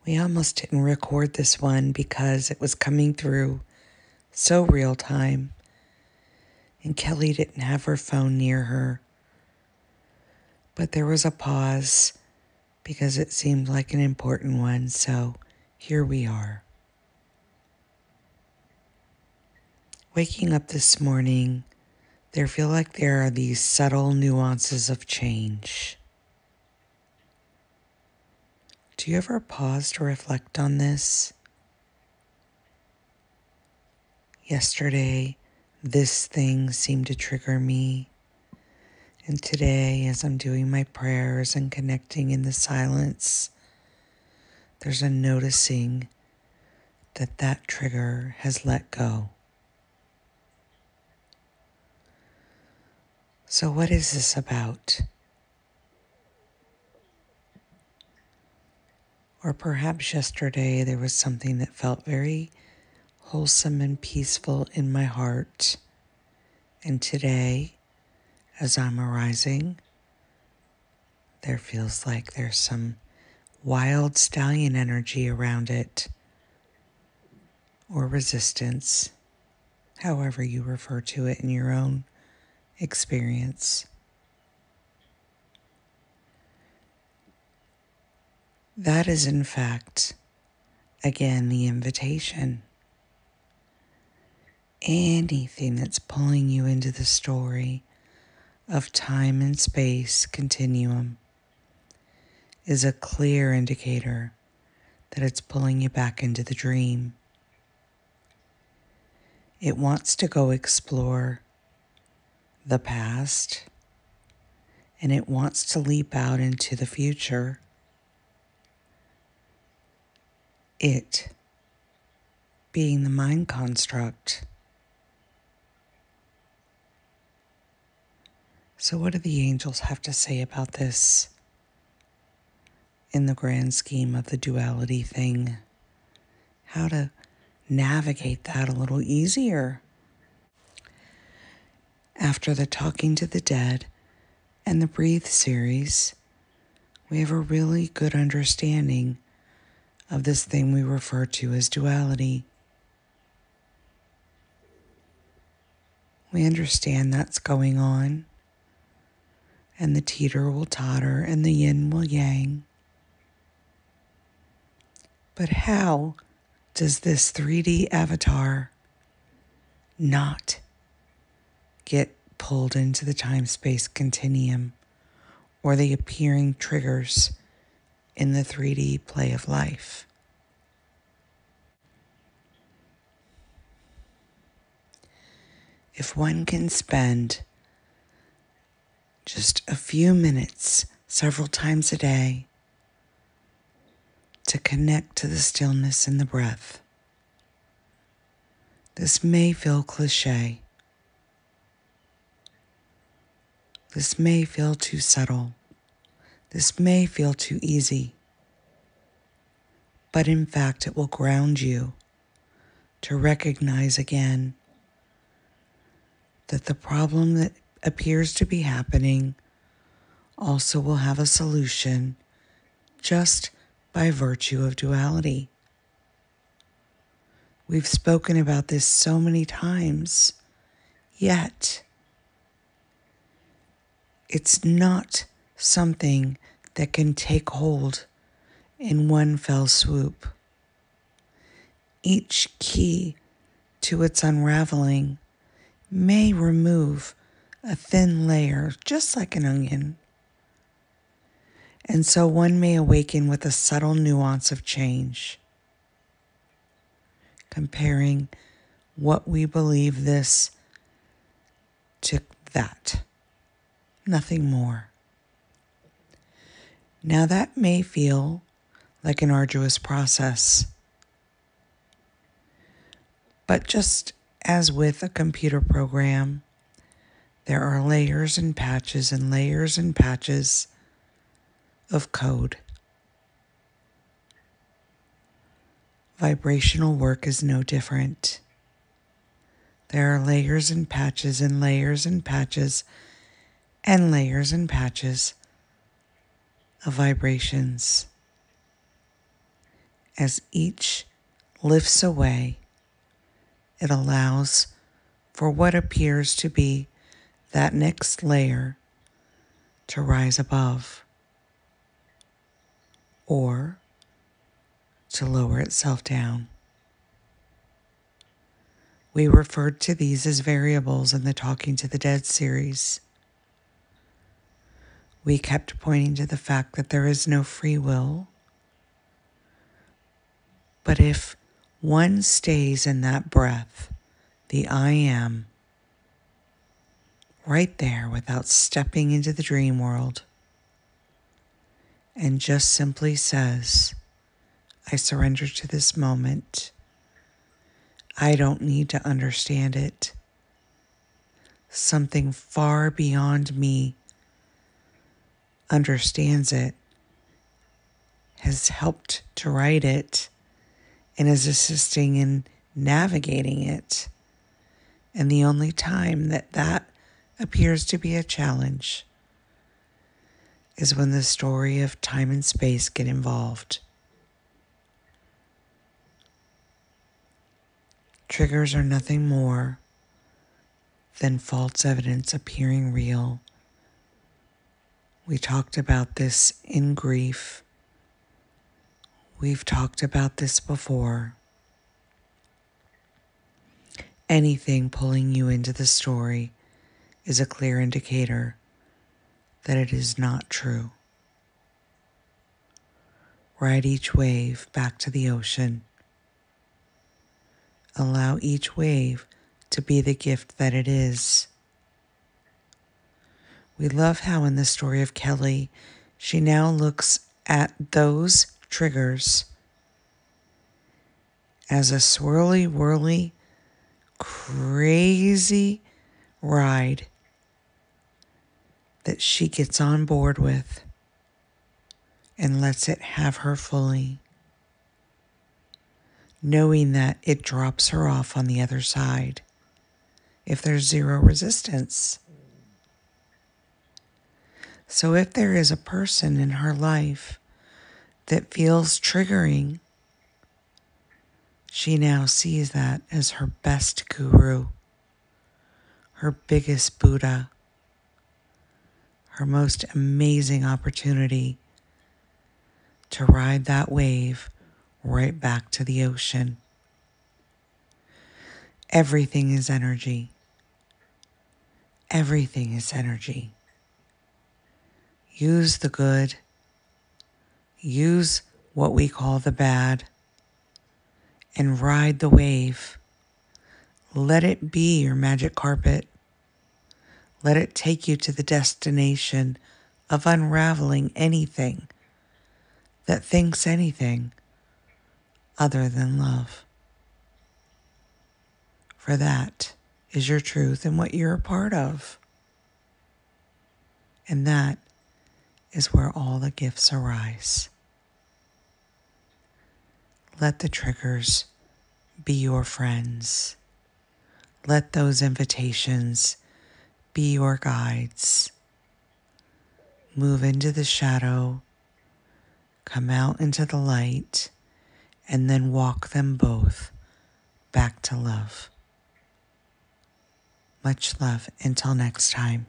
We almost didn't record this one because it was coming through so real time, and Kelly didn't have her phone near her. But there was a pause because it seemed like an important one, so here we are. Waking up this morning, there feel like there are these subtle nuances of change. Do you ever pause to reflect on this? Yesterday, this thing seemed to trigger me. And today, as I'm doing my prayers and connecting in the silence, there's a noticing that that trigger has let go. So what is this about? Or perhaps yesterday there was something that felt very wholesome and peaceful in my heart. And today, as I'm arising, there feels like there's some wild stallion energy around it, or resistance, however you refer to it in your own experience. That is, in fact, again, the invitation. Anything that's pulling you into the story of time and space continuum is a clear indicator that it's pulling you back into the dream. It wants to go explore the past, and it wants to leap out into the future. It being the mind construct. So what do the angels have to say about this in the grand scheme of the duality thing? How to navigate that a little easier? After the Talking to the Dead and the Breathe series, we have a really good understanding of this thing we refer to as duality. We understand that's going on, and the teeter will totter and the yin will yang. But how does this 3D avatar not get pulled into the time-space continuum or the appearing triggers in the 3D play of life? If one can spend just a few minutes several times a day to connect to the stillness in the breath. This may feel cliche. This may feel too subtle. This may feel too easy. But in fact, it will ground you to recognize again that the problem that appears to be happening also will have a solution just by virtue of duality. We've spoken about this so many times, yet it's not something that can take hold in one fell swoop. Each key to its unraveling may remove a thin layer, just like an onion. And so one may awaken with a subtle nuance of change, comparing what we believe this to that, nothing more. Now that may feel like an arduous process, but just as with a computer program, there are layers and patches and layers and patches of code. Vibrational work is no different. There are layers and patches and layers and patches and layers and patches of vibrations. As each lifts away, it allows for what appears to be that next layer to rise above or to lower itself down. We referred to these as variables in the Talking to the Dead series. We kept pointing to the fact that there is no free will, but if one stays in that breath, the I am, right there without stepping into the dream world, and just simply says, I surrender to this moment. I don't need to understand it. Something far beyond me understands it, has helped to write it, and is assisting in navigating it. And the only time that appears to be a challenge is when the story of time and space get involved. Triggers are nothing more than false evidence appearing real. We talked about this in grief. We've talked about this before. Anything pulling you into the story is a clear indicator that it is not true. Ride each wave back to the ocean. Allow each wave to be the gift that it is. We love how in the story of Kelly, she now looks at those triggers as a swirly, whirly, crazy ride that she gets on board with and lets it have her fully, knowing that it drops her off on the other side if there's zero resistance. So if there is a person in her life that feels triggering, she now sees that as her best guru, her biggest Buddha, her most amazing opportunity to ride that wave right back to the ocean. Everything is energy. Everything is energy. Use the good. Use what we call the bad. And ride the wave. Let it be your magic carpet. Let it take you to the destination of unraveling anything that thinks anything other than love. For that is your truth and what you're a part of. And that is where all the gifts arise. Let the triggers be your friends. Let those invitations be your guides. Move into the shadow, come out into the light, and then walk them both back to love. Much love until next time.